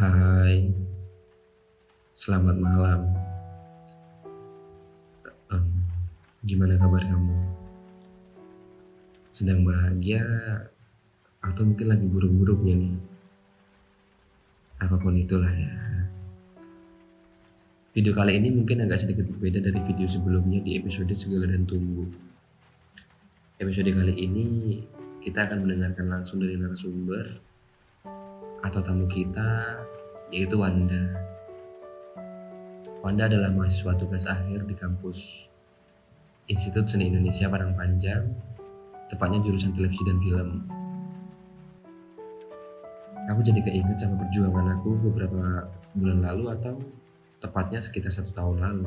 Hai, selamat malam. Em, Gimana kabar kamu? Sedang bahagia atau mungkin lagi buruk-buruknya nih? Apapun itulah ya. Video kali ini mungkin agak sedikit berbeda dari video sebelumnya di episode Segala dan Tumbuh. Episode kali ini kita akan mendengarkan langsung dari narasumber atau tamu kita, yaitu Wanda. Wanda adalah mahasiswa tugas akhir di kampus Institut Seni Indonesia Padang Panjang, tepatnya jurusan televisi dan film. Aku jadi keinget sama perjuangan aku beberapa bulan lalu atau tepatnya sekitar 1 tahun lalu.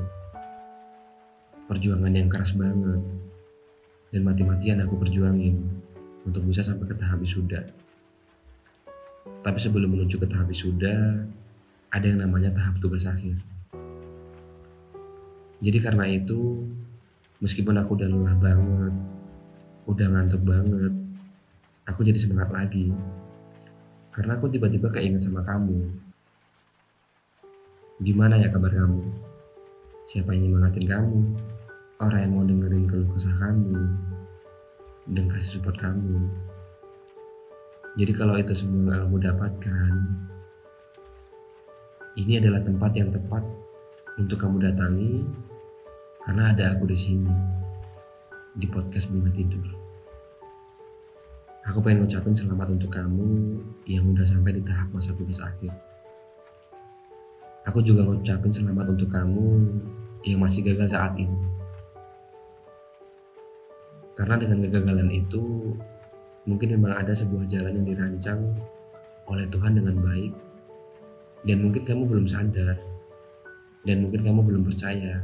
Perjuangan yang keras banget dan mati-matian aku perjuangin untuk bisa sampai ke tahap wisuda. Tapi sebelum menuju ke tahap wisuda, ada yang namanya tahap tugas akhir. Jadi karena itu, meskipun aku udah lelah banget, udah ngantuk banget, aku jadi semangat lagi. Karena aku tiba-tiba keinget sama kamu. Gimana ya kabar kamu? Siapa yang nyemangatin kamu? Orang yang mau dengerin keluh kesah kamu dan kasih support kamu. Jadi kalau itu semua yang kamu dapatkan, ini adalah tempat yang tepat untuk kamu datangi karena ada aku di sini di podcast Bunga Tidur. Aku pengen ngucapin selamat untuk kamu yang udah sampai di tahap masa tugas akhir. Aku juga ngucapin selamat untuk kamu yang masih gagal saat ini. Karena dengan kegagalan itu, mungkin memang ada sebuah jalan yang dirancang oleh Tuhan dengan baik. Dan mungkin kamu belum sadar, dan mungkin kamu belum percaya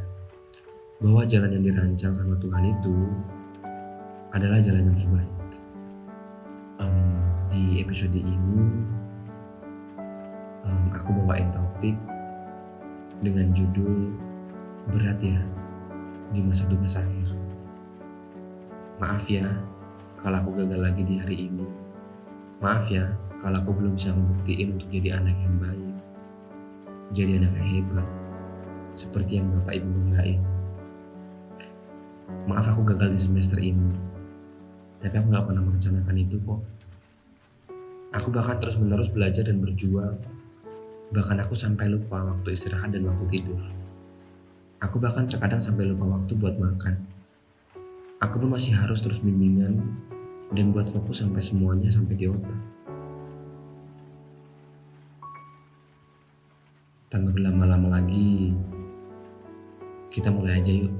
bahwa jalan yang dirancang sama Tuhan itu adalah jalan yang terbaik. Di episode ini, aku bawain topik dengan judul berat ya di masa tugas akhir. Maaf ya kalau aku gagal lagi di hari ini. Maaf ya kalau aku belum bisa membuktiin untuk jadi anak yang baik, jadi anak yang hebat, seperti yang Bapak Ibu banggain. Maaf aku gagal di semester ini, tapi aku gak pernah merencanakan itu kok. Aku bahkan terus menerus belajar dan berjuang. Bahkan aku sampai lupa waktu istirahat dan waktu tidur. Aku bahkan terkadang sampai lupa waktu buat makan. Aku pun masih harus terus bimbingan dan buat fokus sampai semuanya sampai di otak. Tanpa berlama-lama lagi, kita mulai aja yuk.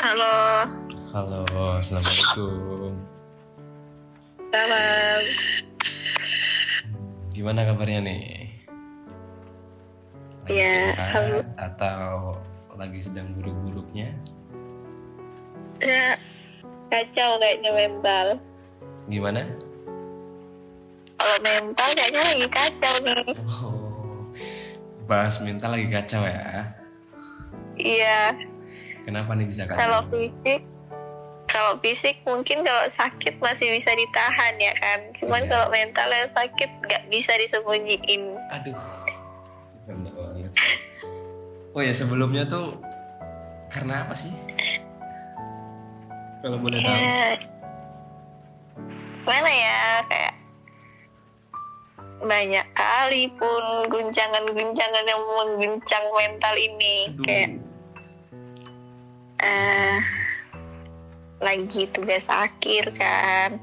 Halo, Halo, assalamualaikum. salam. Gimana kabarnya nih? Lagi Ya, sehat atau lagi sedang buruk-buruknya? Ya, kacau kayaknya mental. Gimana? Kalau mental kayaknya lagi kacau nih. Oh, bahas mental lagi kacau ya? Iya, Kenapa nih bisa kacau? kalau fisik mungkin kalau sakit masih bisa ditahan ya kan. Cuman Iya. kalau mental yang sakit nggak bisa disembunyiin. Aduh, bener banget. Oh ya sebelumnya tuh karena apa sih? Kalau boleh tahu? Ya, mana ya, kayak banyak kali pun guncangan-guncangan yang mengguncang mental ini. Aduh. Kayak lagi tugas akhir kan,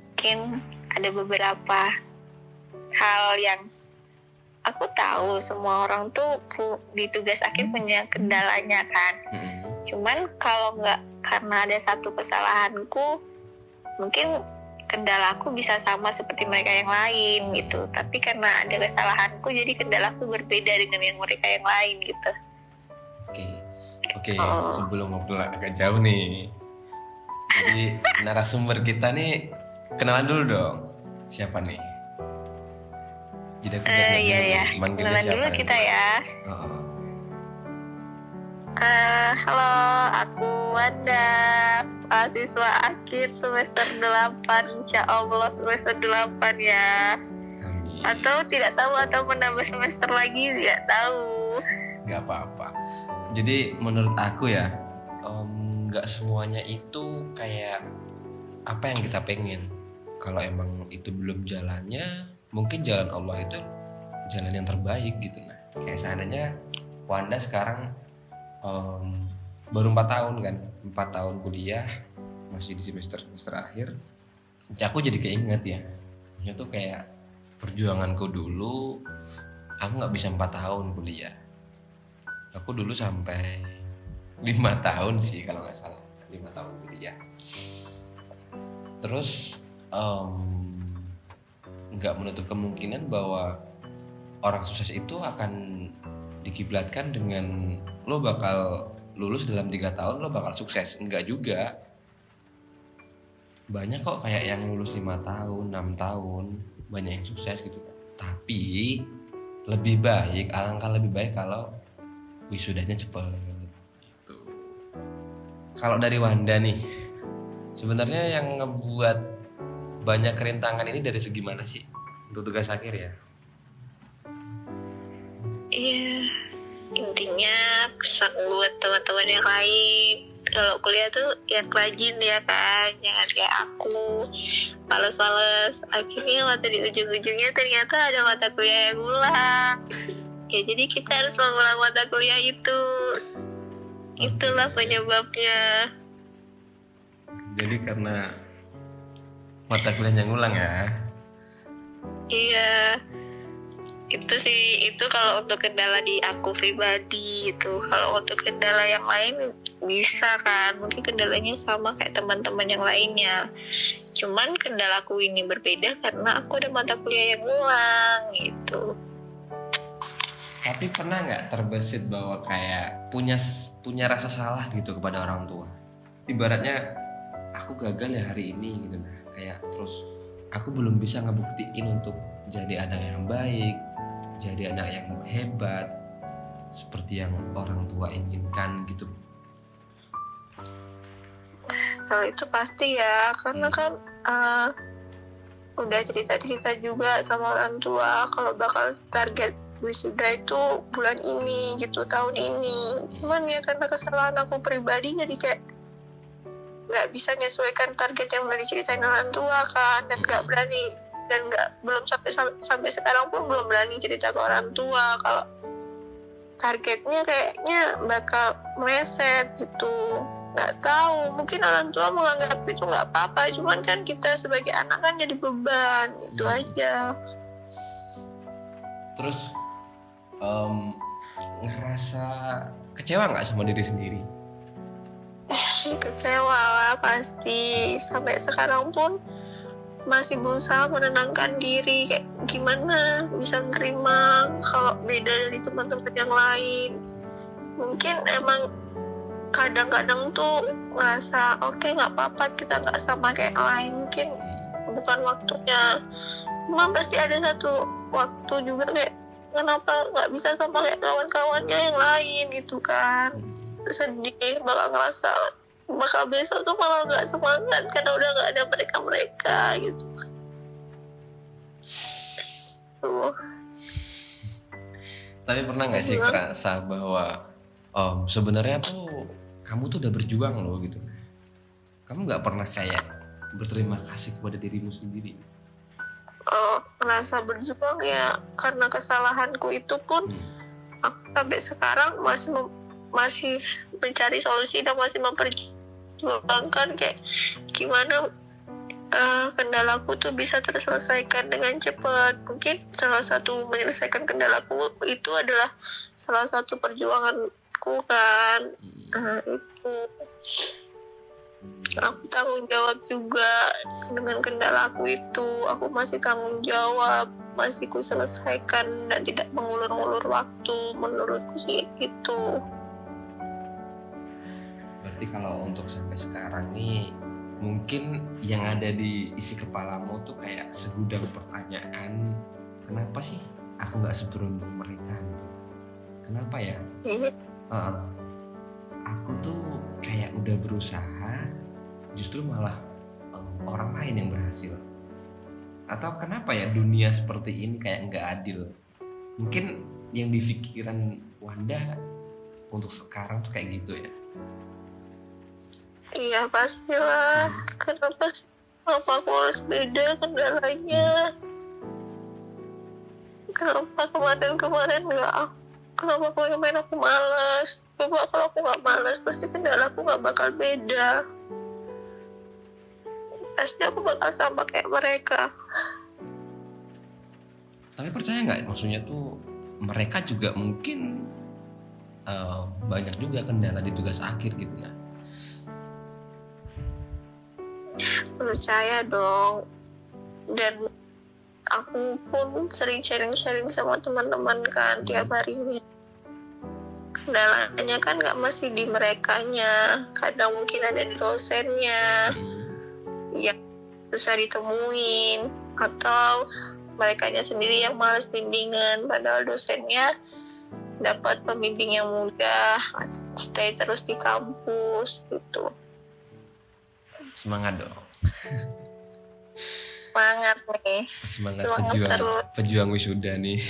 mungkin ada beberapa hal yang aku tahu semua orang tuh di tugas akhir punya kendalanya kan. Cuman kalau nggak karena ada satu kesalahanku, mungkin kendalaku bisa sama seperti mereka yang lain gitu. Tapi karena ada kesalahanku, jadi kendalaku berbeda dengan yang mereka yang lain gitu. Oke, sebelum ngobrol agak jauh nih. Jadi narasumber kita nih kenalan dulu dong. Siapa nih? Jadi aku Iya, manggilnya kenalan siapa dulu nih? kita ya. Halo, aku Wanda, mahasiswa akhir semester 8, insya Allah semester 8 ya. Amin. Atau tidak tahu atau menambah semester lagi, tidak tahu. Gak apa-apa. Jadi menurut aku ya, gak semuanya itu kayak apa yang kita pengen. Kalau emang itu belum jalannya, mungkin jalan Allah itu jalan yang terbaik gitu. Nah, kayak seandainya Wanda sekarang baru 4 tahun kan, 4 tahun kuliah, masih di semester akhir. Aku jadi keinget ya, itu kayak perjuanganku dulu. Aku nggak bisa 4 tahun kuliah. Aku dulu sampai 5 tahun sih kalau nggak salah, 5 tahun kuliah. Terus nggak menutup kemungkinan bahwa orang sukses itu akan dikiblatkan dengan lo bakal lulus dalam 3 tahun lo bakal sukses. Enggak juga. Banyak kok kayak yang lulus 5 tahun, 6 tahun, banyak yang sukses gitu. Tapi lebih baik, alangkah lebih baik kalau wisudanya cepet gitu. Kalau dari Wanda nih, sebenarnya yang ngebuat banyak kerintangan ini dari segi mana sih untuk tugas akhir ya? Iya, intinya pesan buat teman-teman yang lain, kalau kuliah tuh ya rajin ya kan, jangan kayak aku males-males, akhirnya waktu di ujung-ujungnya ternyata ada mata kuliah yang ngulang. Ya jadi kita harus mengulang mata kuliah itu. Itulah penyebabnya. Jadi karena mata kuliahnya ngulang ya? Iya, itu sih, itu kalau untuk kendala di aku pribadi itu. Kalau untuk kendala yang lain bisa kan, mungkin kendalanya sama kayak teman-teman yang lainnya, cuman kendalaku ini berbeda karena aku ada mata kuliah yang ngulang gitu. Tapi pernah nggak terbesit bahwa kayak punya rasa salah gitu kepada orang tua? Ibaratnya aku gagal ya hari ini gitu, kayak terus aku belum bisa ngebuktiin untuk jadi anak yang baik, jadi anak yang hebat seperti yang orang tua inginkan gitu. Kalau itu pasti ya, karena kan udah cerita-cerita juga sama orang tua kalau bakal target wisuda itu bulan ini gitu, tahun ini. Cuman ya karena kesalahan aku pribadi jadi kayak nggak bisa menyesuaikan target yang udah diceritain orang tua kan, dan nggak berani, dan belum sampai sekarang pun belum berani cerita ke orang tua kalau targetnya kayaknya bakal meleset gitu. Nggak tahu, mungkin orang tua menganggap itu nggak apa-apa, cuman kan kita sebagai anak kan jadi beban, itu aja. Terus ngerasa kecewa nggak sama diri sendiri? Kecewa lah pasti, sampai sekarang pun masih berusaha menenangkan diri, kayak gimana bisa nerima kalau beda dari teman-teman yang lain. Mungkin emang kadang-kadang tuh ngerasa oke, nggak apa-apa kita nggak sama kayak lain, mungkin bukan waktunya. Cuma pasti ada satu waktu juga kayak kenapa nggak bisa sama kayak kawan-kawannya yang lain gitu kan, sedih, bakal ngerasa bakal besok tuh malah nggak semangat karena udah nggak ada mereka gitu. Tapi pernah nggak sih ngerasa bahwa sebenarnya tuh kamu tuh udah berjuang loh gitu, kamu nggak pernah kayak berterima kasih kepada dirimu sendiri? Merasa berjuang ya karena kesalahanku itu pun aku sampai sekarang masih mencari solusi dan masih memperjuangkan kayak gimana kendalaku tuh bisa terselesaikan dengan cepat. Mungkin salah satu menyelesaikan kendalaku itu adalah salah satu perjuanganku kan. Itu aku tanggung jawab juga dengan kendalaku itu. Aku masih tanggung jawab, masih ku selesaikan dan tidak mengulur-ulur waktu. Menurutku sih itu. Berarti kalau untuk sampai sekarang nih, mungkin yang ada di isi kepalamu tuh kayak segudang pertanyaan, kenapa sih aku nggak seberuntung mereka gitu? Kenapa ya? aku tuh kayak udah berusaha, justru malah orang lain yang berhasil. Atau kenapa ya dunia seperti ini kayak nggak adil? Mungkin yang di pikiran Wanda untuk sekarang tuh kayak gitu ya. Iya pastilah. Kenapa aku harus beda kendalanya? Kenapa kemarin nggak? Kenapa kemarin aku malas? Coba kalau aku nggak malas, pasti kendala aku nggak bakal beda. Pasti aku bakal sama kayak mereka. Tapi percaya nggak? Maksudnya tuh mereka juga mungkin banyak juga kendala di tugas akhir gitu nah. Percaya dong. Dan aku pun sering sharing sama teman-teman kan tiap harinya. Kendalanya kan nggak masih di merekanya, kadang mungkin ada di dosennya yang susah ditemuin, atau merekanya sendiri yang malas bimbingan, padahal dosennya dapat pembimbing yang mudah, stay terus di kampus gitu. Semangat dong. Semangat nih. Semangat terus. pejuang wisuda nih.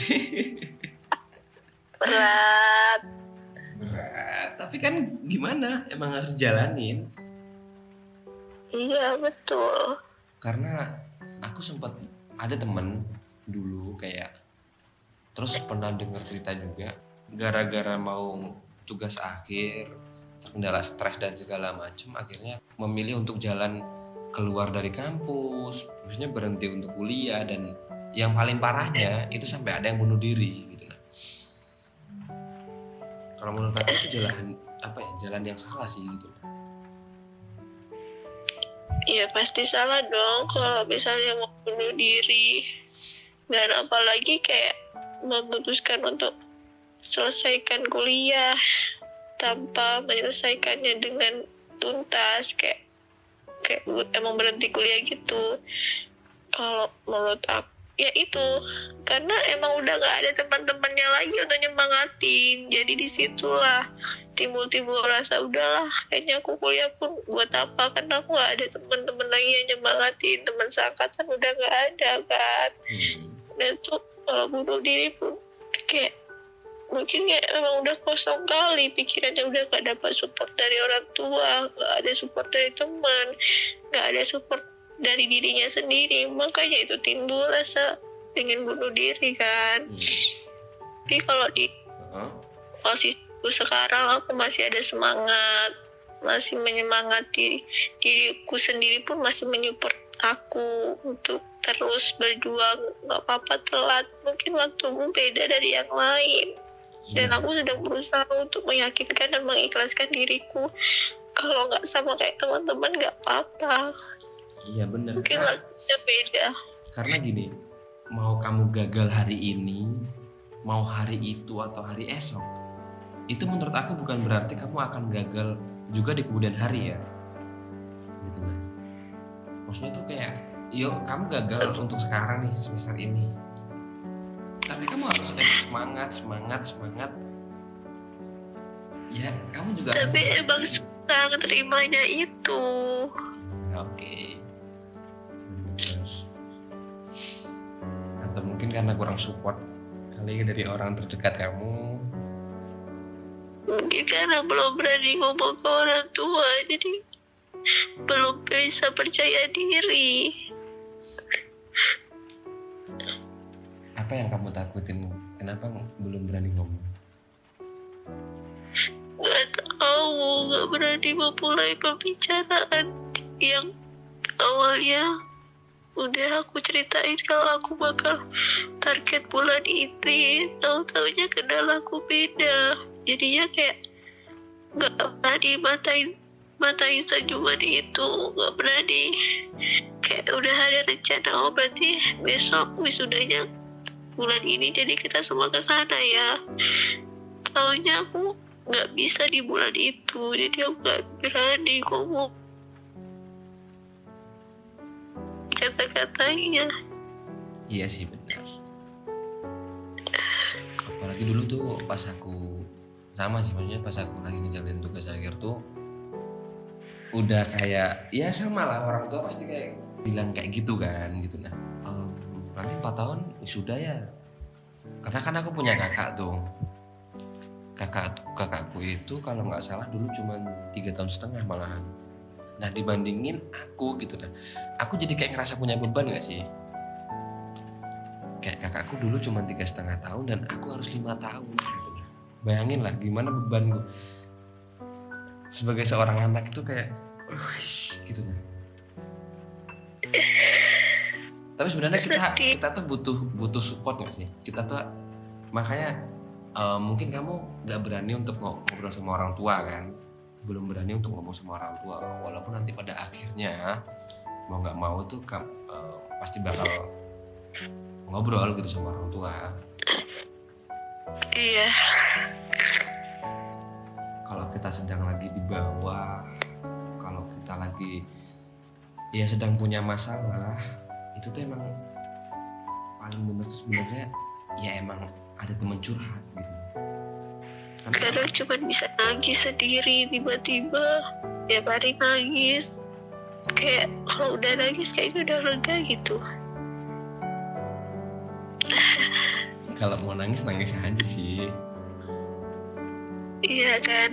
Berat. Tapi kan gimana? Emang harus jalanin. Iya betul. Karena aku sempat ada temen dulu kayak, terus pernah dengar cerita juga, gara-gara mau tugas akhir, terkendala stres dan segala macam, akhirnya memilih untuk jalan keluar dari kampus, maksudnya berhenti untuk kuliah, dan yang paling parahnya itu sampai ada yang bunuh diri gitu. Nah, kalau menurut aku itu jalan yang salah sih gitu. Iya pasti salah dong kalau misalnya mau bunuh diri, dan apalagi kayak memutuskan untuk selesaikan kuliah tanpa menyelesaikannya dengan tuntas, kayak emang berhenti kuliah gitu. Kalau menurut aku ya itu karena emang udah nggak ada teman-temannya lagi untuk nyemangatin, jadi disitulah timbul rasa udahlah kayaknya aku kuliah pun buat apa, karena aku nggak ada teman-teman lagi yang nyemangatin, teman seangkatan udah nggak ada kan. Dan tuh kalau bunuh diri pun kayak mungkin kayak emang udah kosong kali pikirannya, udah gak dapat support dari orang tua, gak ada support dari teman, gak ada support dari dirinya sendiri, makanya itu timbul rasa ingin bunuh diri kan. Tapi kalau di posisiku sekarang aku masih ada semangat, masih menyemangati diriku sendiri, pun masih menyupport aku untuk terus berjuang. Gak apa-apa telat, mungkin waktumu beda dari yang lain. Dan aku sedang berusaha untuk meyakinkan dan mengikhlaskan diriku kalau nggak sama kayak teman-teman nggak apa-apa. Iya benar. Mungkin waktunya beda. Karena gini, mau kamu gagal hari ini, mau hari itu atau hari esok, itu menurut aku bukan berarti kamu akan gagal juga di kemudian hari ya, gitu kan? Maksudnya tuh kayak, yuk kamu gagal untuk sekarang nih semester ini, tapi kamu harus semangat. Ya kamu juga. Tapi emang susah terimanya itu. Oke. Atau mungkin karena kurang support kali dari orang terdekat kamu. Mungkin karena belum berani ngomong ke orang tua, jadi belum bisa percaya diri. Apa yang kamu takutin? Kenapa belum berani ngomong? Gak tahu, gak berani memulai pembicaraan yang awalnya udah aku ceritain kalau aku bakal target bulan ini, tahu-taunya kendala aku beda. Jadinya kayak gak berani matain senyuman itu, gak berani. Kayak udah ada rencana, oh berarti besok wisudanya bulan ini, jadi kita semua ke sana ya. Taunya aku nggak bisa di bulan itu, jadi aku nggak berani ngomong kata-katanya. Iya sih benar. Apalagi dulu tuh pas aku sama sih, maksudnya pas aku lagi ngejalanin tugas akhir tuh udah kayak ya sama lah, orang tua pasti kayak bilang kayak gitu kan gitu. Nah nanti 4 tahun sudah ya, karena kan aku punya kakak tuh, kakakku itu kalau nggak salah dulu cuman 3,5 tahun malahan. Nah dibandingin aku gitu, nah aku jadi kayak ngerasa punya beban gak sih, kayak kakakku dulu cuma 3,5 tahun dan aku harus 5 tahun gitu. Bayangin lah gimana beban gue sebagai seorang anak itu kayak gitu nah. Tapi sebenarnya kita tuh butuh support nggak sih? Kita tuh makanya mungkin kamu nggak berani untuk ngobrol sama orang tua kan, belum berani untuk ngomong sama orang tua, walaupun nanti pada akhirnya mau nggak mau tuh pasti bakal ngobrol gitu sama orang tua. Iya. Kalau kita sedang lagi di bawah, kalau kita lagi ya sedang punya masalah, itu tuh emang paling bener tuh sebenarnya ya emang ada teman curhat gitu. Kadang cuma bisa nangis sendiri tiba-tiba, tiap hari nangis. Kayak kalau udah nangis kayaknya udah lega gitu. Kalau mau nangis aja sih. Iya kan.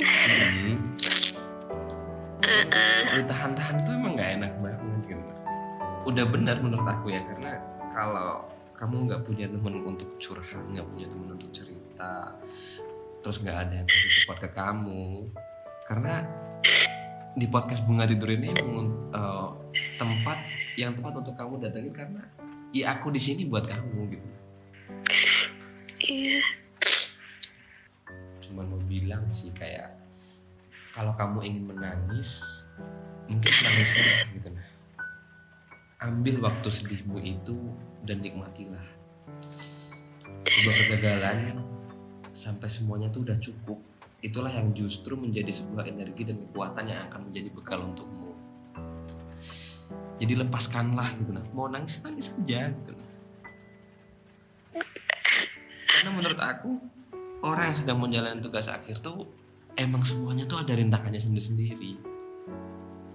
Ditahan-tahan tuh emang nggak enak banget gitu. Udah benar menurut aku ya, karena kalau kamu nggak punya teman untuk curhat, nggak punya teman untuk cerita, terus nggak ada yang kasih support ke kamu, karena di podcast Bunga Tidur ini emang tempat yang tepat untuk kamu datangin, karena ya aku di sini buat kamu gitu. Iya. Cuman mau bilang sih kayak kalau kamu ingin menangis, mungkin nangislah gitu nah. Ambil waktu sedihmu itu dan nikmatilah. Sebuah kegagalan sampai semuanya tuh udah cukup, itulah yang justru menjadi sebuah energi dan kekuatan yang akan menjadi bekal untukmu. Jadi lepaskanlah gitu nah. Mau nangis aja gitu nah. Karena menurut aku orang yang sedang menjalani tugas akhir tuh emang semuanya tuh ada rintangannya sendiri-sendiri,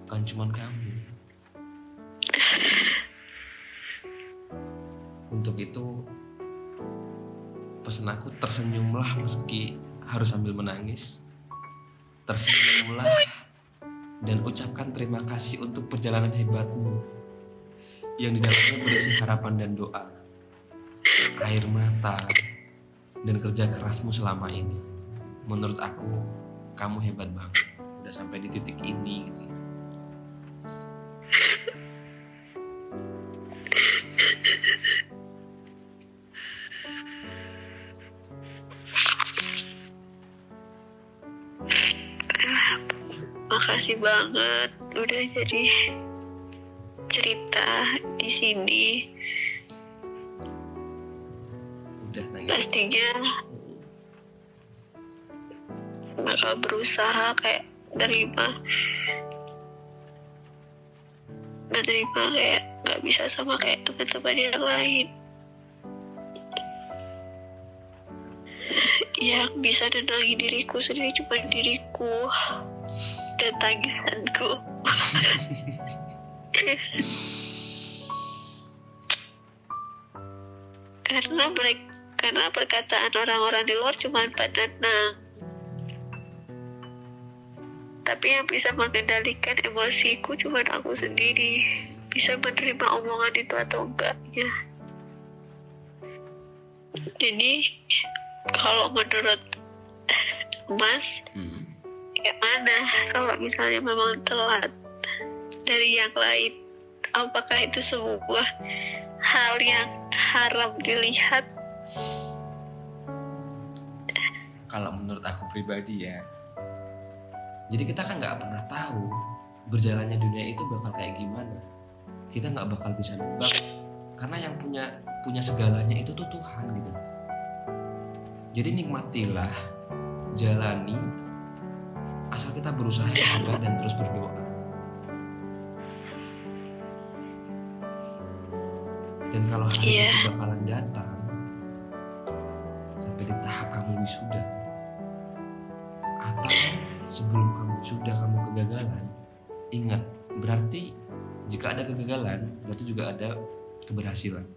bukan cuman kamu. Untuk itu pesan aku, tersenyumlah meski harus sambil menangis. Tersenyumlah dan ucapkan terima kasih untuk perjalanan hebatmu yang di dalamnya berisi harapan dan doa, air mata, dan kerja kerasmu selama ini. Menurut aku kamu hebat banget, udah sampai di titik ini gitu. Makasih banget udah jadi cerita di sini. Udah nangis. Pastinya bakal berusaha kayak menerima kayak nggak bisa sama kayak teman-teman yang lain. Yang bisa nenangin diriku sendiri cuma diriku dan tangisanku. Karena perkataan orang-orang di luar cuma tenang. Tapi yang bisa mengendalikan emosiku cuma aku sendiri. Bisa menerima omongan itu atau enggaknya. Jadi kalau menurut Mas, kayak mana kalau misalnya memang telat dari yang lain? Apakah itu sebuah hal yang haram dilihat? Kalau menurut aku pribadi ya, jadi kita kan nggak pernah tahu berjalannya dunia itu bakal kayak gimana. Kita nggak bakal bisa nebak, karena yang punya segalanya itu tuh Tuhan gitu. Jadi nikmatilah, jalani, asal kita berusaha yang sabar dan terus berdoa. Dan kalau hari itu bakalan datang sampai di tahap kamu wisuda, sebelum kamu kegagalan, ingat, berarti jika ada kegagalan berarti juga ada keberhasilan.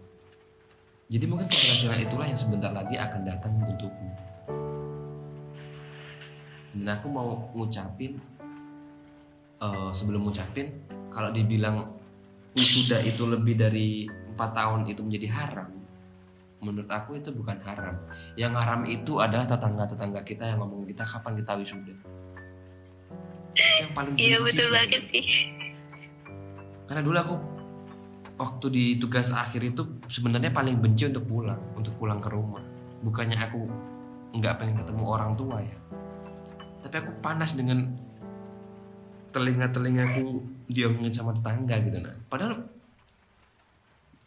Jadi mungkin keberhasilan itulah yang sebentar lagi akan datang untukmu. Dan aku mau ngucapin, sebelum ngucapin, kalau dibilang wisuda itu lebih dari 4 tahun itu menjadi haram, menurut aku itu bukan haram. Yang haram itu adalah tetangga-tetangga kita yang ngomong kita kapan kita wisuda. Yang paling Iya betul banget sih. Karena dulu aku waktu di tugas akhir itu sebenarnya paling benci untuk pulang ke rumah. Bukannya aku nggak pengen ketemu orang tua ya, tapi aku panas dengan telingaku diomongin sama tetangga gitu. Nah, padahal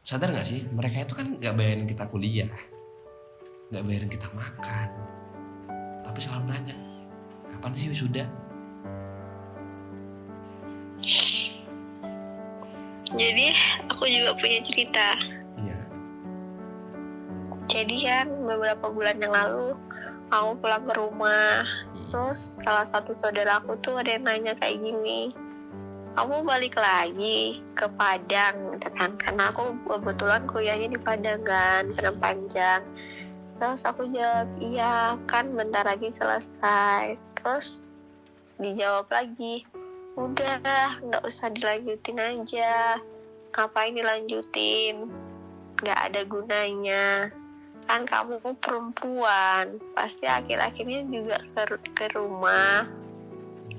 sadar nggak sih, mereka itu kan nggak bayarin kita kuliah, nggak bayarin kita makan, tapi selalu nanya kapan sih wisuda. Jadi aku juga punya cerita. Iya. Jadi kan beberapa bulan yang lalu aku pulang ke rumah, terus salah satu saudara aku tuh ada yang nanya kayak gini, kamu balik lagi ke Padang gitu kan, karena aku kebetulan kuliahnya di Padang kan, Padang Panjang. Terus aku jawab, iya kan bentar lagi selesai. Terus dijawab lagi, udah nggak usah dilanjutin aja, ngapain dilanjutin, nggak ada gunanya, kan kamu perempuan pasti akhir-akhirnya juga ke rumah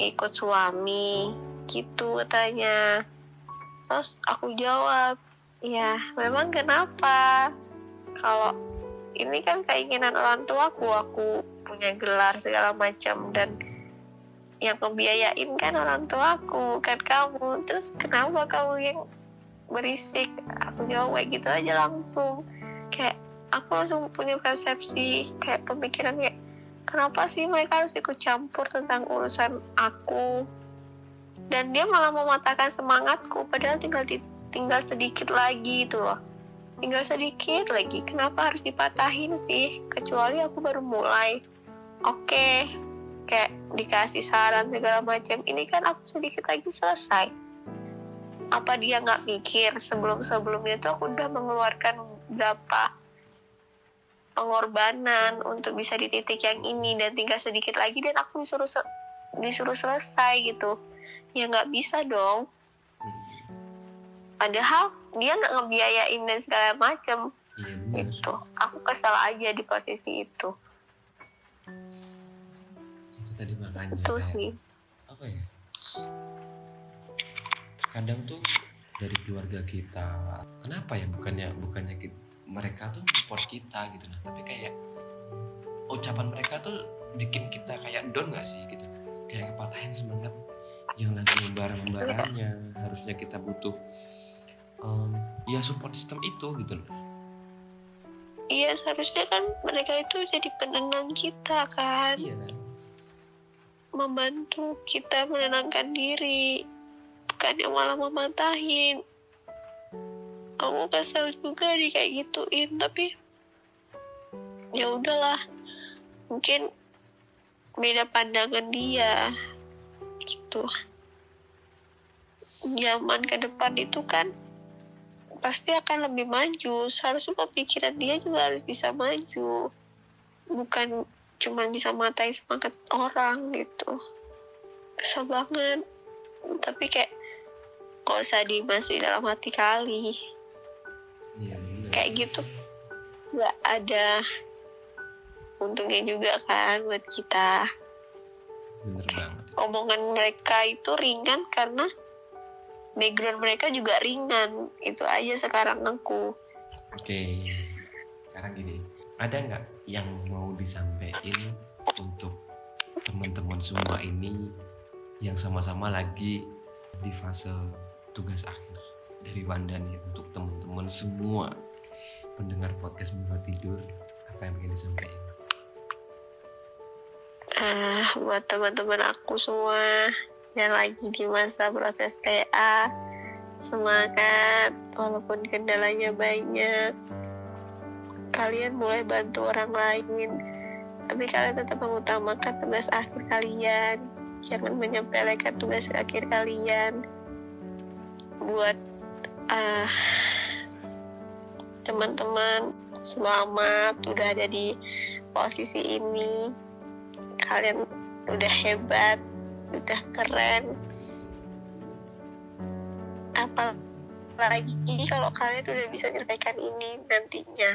ikut suami gitu katanya. Terus aku jawab, ya memang kenapa, kalau ini kan keinginan orang tuaku, aku punya gelar segala macam dan yang ngebiayain kan orang tuaku, kan kamu. Terus kenapa kamu yang berisik? Aku jawab kayak gitu aja langsung. Kayak aku langsung punya persepsi, kayak pemikiran kayak, kenapa sih mereka harus ikut campur tentang urusan aku? Dan dia malah mematahkan semangatku, padahal tinggal sedikit lagi itu loh. Tinggal sedikit lagi, kenapa harus dipatahin sih? Kecuali aku baru mulai. Oke, kayak dikasih saran segala macam, ini kan aku sedikit lagi selesai. Apa dia nggak mikir sebelumnya tuh aku udah mengeluarkan berapa pengorbanan untuk bisa di titik yang ini, dan tinggal sedikit lagi dan aku disuruh selesai gitu. Ya nggak bisa dong. Padahal dia nggak ngebiayain dan segala macam. Iya, itu aku kesal aja di posisi itu. Tadi makanya Itu kayak, sih. apa ya, kadang tuh dari keluarga kita, kenapa ya, bukannya mereka tuh support kita gitu, nah tapi kayak ucapan mereka tuh bikin kita kayak down nggak sih gitu, kayak kepatahin semangat yang lagi barang-barangnya. Harusnya kita butuh ya support system itu gitu. Iya, seharusnya kan mereka itu jadi penenang kita kan. Iya kan, membantu kita menenangkan diri, bukannya malah mematahin. Aku kesel juga kayak gituin, tapi ya udahlah, mungkin beda pandangan dia gitu. Zaman ke depan itu kan pasti akan lebih maju, seharusnya pemikiran dia juga harus bisa maju, bukan cuma bisa matain semangat orang gitu. Kesel banget, tapi kayak gak usah dimasukin dalam hati kali. iya bener. Kayak gitu gak ada untungnya juga kan buat kita. Bener banget. Omongan mereka itu ringan karena background mereka juga ringan. Itu aja sekarang aku. Oke, sekarang gini, ada nggak yang mau disampaikan untuk teman-teman semua ini yang sama-sama lagi di fase tugas akhir dari Wandani, untuk teman-teman semua pendengar podcast Buat Tidur, apa yang ingin disampaikan? Buat teman-teman aku semua yang lagi di masa proses TA, semangat walaupun kendalanya banyak. Kalian mulai bantu orang lain, tapi kalian tetap mengutamakan tugas akhir kalian. jangan menyepelekan tugas akhir kalian. Buat teman-teman, selamat udah ada di posisi ini. Kalian udah hebat, udah keren. Apalagi kalau kalian udah bisa menyelesaikan ini nantinya.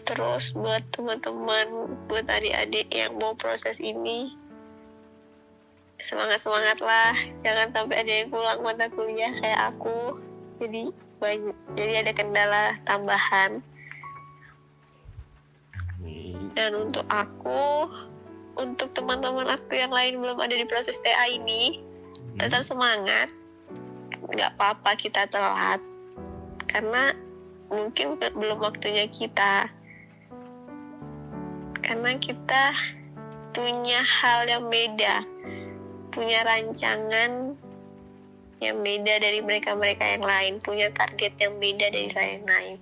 Terus buat teman-teman, buat adik-adik yang mau proses ini, semangat lah, jangan sampai ada yang pulang mata kuliah kayak aku. Jadi ada kendala tambahan. Dan untuk teman-teman aku yang lain belum ada di proses TA ini, tetap semangat. Nggak apa-apa kita telat, karena mungkin belum waktunya kita. Karena kita punya hal yang beda, punya rancangan yang beda dari mereka-mereka yang lain, punya target yang beda dari yang lain.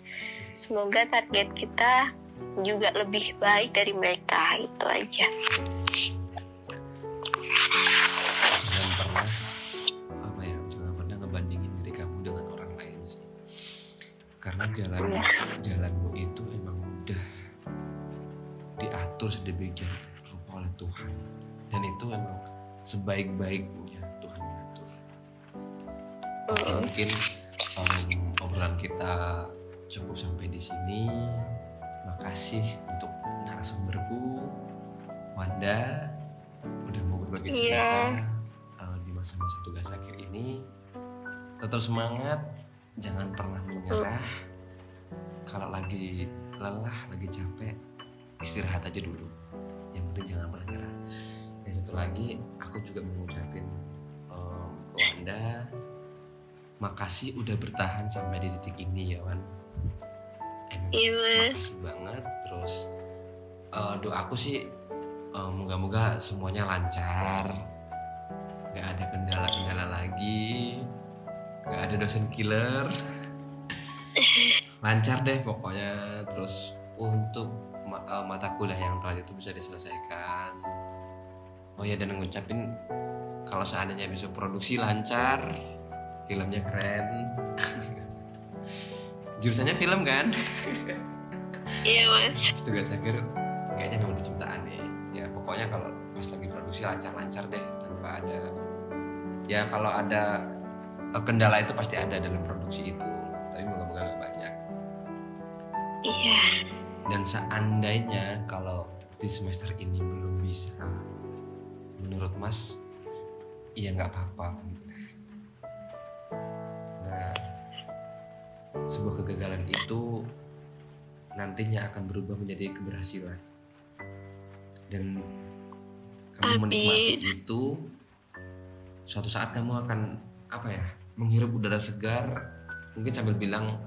Semoga target kita juga lebih baik dari mereka, itu aja. Jangan pernah ngebandingin diri kamu dengan orang lain sih. Karena jalanmu itu emang udah diatur sedemikian rupa oleh Tuhan. Dan itu emang sebaik-baiknya Tuhan mengatur. Mungkin obrolan kita cukup sampai di sini. Makasih untuk narasumberku Wanda udah mau berbagi cerita di masa-masa tugas akhir ini. Tetap semangat, jangan pernah menyerah. Kalau lagi lelah, lagi capek, istirahat aja dulu. Yang penting jangan pernah nyerah. Dan satu lagi, aku juga mau ngucapin ke Wanda, makasih udah bertahan sampai di titik ini ya Wan. Iya Mas. Makasih banget. Terus doaku sih moga-moga semuanya lancar, gak ada kendala-kendala lagi, gak ada dosen killer, lancar deh pokoknya. Terus untuk mata kuliah yang telat itu bisa diselesaikan. Oh ya, dan ngucapin kalau seandainya bisa produksi lancar, filmnya keren. Jurusannya film kan? Iya Mas. Tugas akhir kayaknya memang penciptaan nih. Ya pokoknya kalau pas lagi produksi lancar-lancar deh, tanpa ada. Ya kalau ada kendala itu pasti ada dalam produksi itu. Tapi moga-moga gak banyak. Iya. Dan seandainya kalau di semester ini belum bisa, menurut Mas, iya gak apa-apa. Nah, sebuah kegagalan itu nantinya akan berubah menjadi keberhasilan. Dan kamu menikmati itu, suatu saat kamu akan menghirup udara segar, mungkin sambil bilang,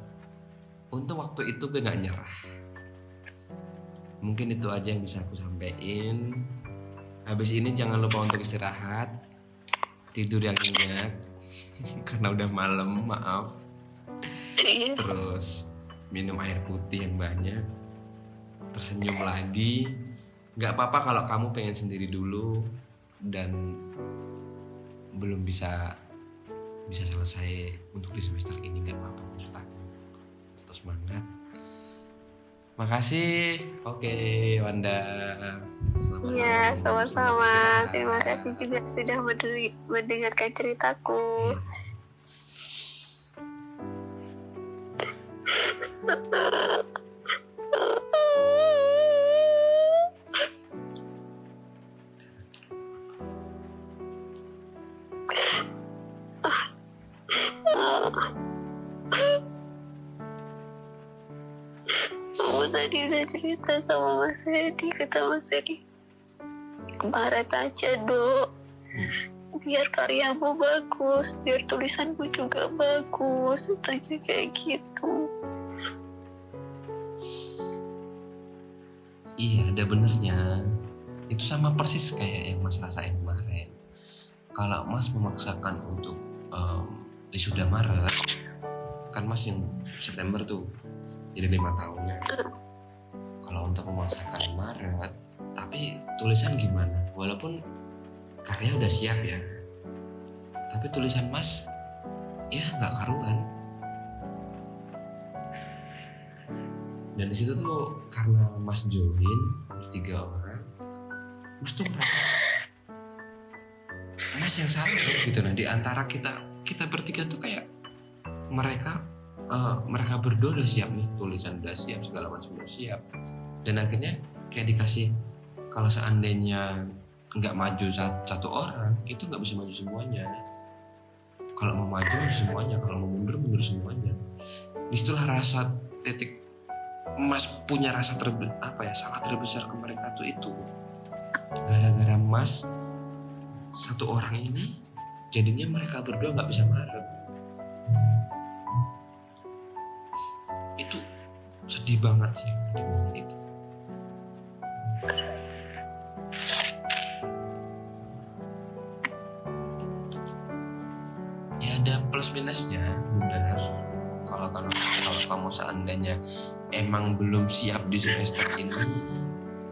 untung waktu itu gue gak nyerah. Mungkin itu aja yang bisa aku sampaikan. Habis ini jangan lupa untuk istirahat, tidur yang nyenyak karena udah malam, maaf. Terus minum air putih yang banyak, tersenyum lagi. Gak apa-apa kalau kamu pengen sendiri dulu dan belum bisa selesai untuk di semester ini, gak apa-apa. Tetap semangat. Makasih. Oke, Wanda. Iya, sama-sama. Terima kasih juga sudah mendengarkan ceritaku. Kamu tadi udah cerita sama Mas Edi, kata Mas Edi, barat aja Dok, biar karyamu bagus, biar tulisanku juga bagus, tanya kayak gitu. Iya, ada benernya. Itu sama persis kayak yang Mas rasain kemarin. Kalau Mas memaksakan untuk wisuda Maret, kan Mas yang September tuh, jadi 5 tahunnya. Kalau untuk memaksakan Maret, Tapi tulisan gimana? Walaupun karya udah siap ya, tapi tulisan Mas ya nggak karuan. Dan di situ tuh karena Mas join bertiga orang, Mas tuh merasa Mas yang salah loh gitu. Nah di antara kita bertiga tuh kayak mereka berdua udah siap nih, tulisan udah siap, segala macam udah siap. Dan akhirnya kayak dikasih, kalau seandainya nggak maju satu orang, itu nggak bisa maju semuanya. Kalau mau maju semuanya, kalau mau mundur semuanya. Disitulah rasa titik Mas punya rasa sangat terbesar ke mereka tuh itu. Gara-gara Mas satu orang ini, jadinya mereka berdua nggak bisa marah. Itu sedih banget sih di momen itu. Ya ada plus minusnya, benar. Kalau kamu seandainya emang belum siap di semester ini,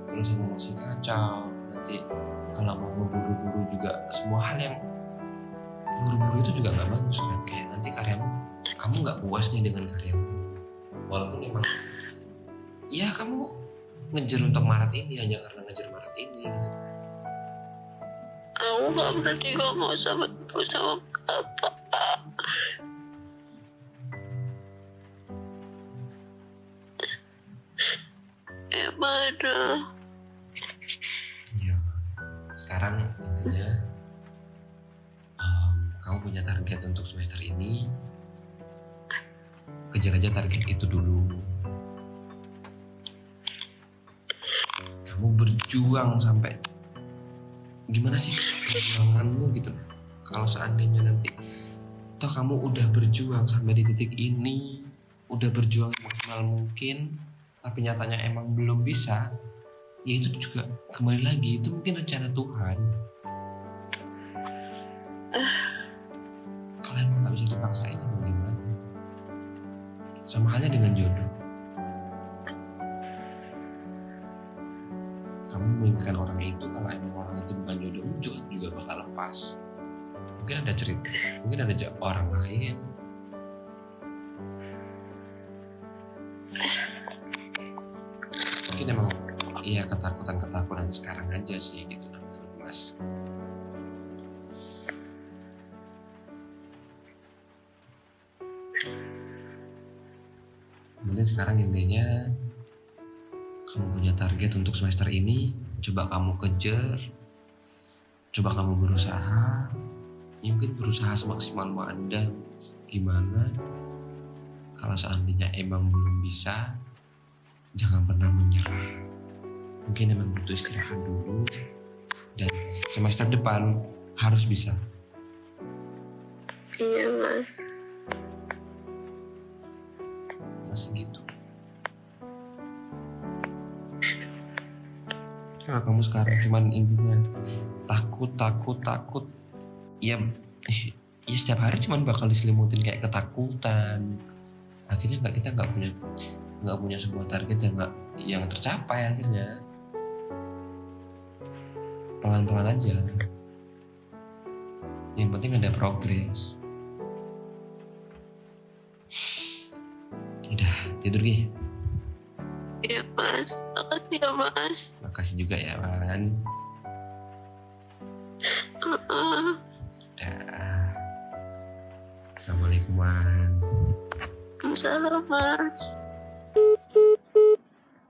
terus kamu masih kacau, nanti kalau mau buru-buru juga, semua hal yang buru-buru itu juga nggak bagus kan. Kayak nanti kamu nggak puas nih dengan karyamu, walaupun emang ya kamu ngejar untuk Maret ini hanya karena ngejar Maret ini gitu. Aku gak berarti ngomong sama ibu sama bapak. Mana? Ya, sekarang intinya kamu punya target untuk semester ini, kejar aja target itu dulu. Kamu berjuang sampai gimana sih perjuanganmu gitu. Kalau seandainya nanti toh kamu udah berjuang sampai di titik ini, udah berjuang maksimal mungkin, tapi nyatanya emang belum bisa, ya itu juga kembali lagi, itu mungkin rencana Tuhan. Kalau emang gak bisa dipaksain, ya gimana? Sama halnya dengan jodoh. Kamu menginginkan orang itu, kalau emang orang itu bukan jodohmu, juga bakal lepas. Mungkin ada cerita, mungkin ada orang lain. Mungkin emang iya ketakutan sekarang aja sih gitu menurut Mas. Mungkin sekarang intinya kamu punya target untuk semester ini, coba kamu kejar, coba kamu berusaha, mungkin berusaha semaksimal Anda. Gimana kalau seandainya emang belum bisa, jangan pernah menyerah. Mungkin emang butuh istirahat dulu, dan semester depan harus bisa. Iya Mas. Masih gitu. Nah, kamu sekarang cuman intinya takut. Ya setiap hari cuman bakal diselimutin kayak ketakutan. Akhirnya kita nggak punya sebuah target yang tercapai akhirnya. Pelan-pelan aja. Yang penting ada progres. Udah tidur Gi. Iya Mas, makasih ya Mas. Makasih juga ya Wan. Dah. Assalamualaikum Wan. Salam Mas.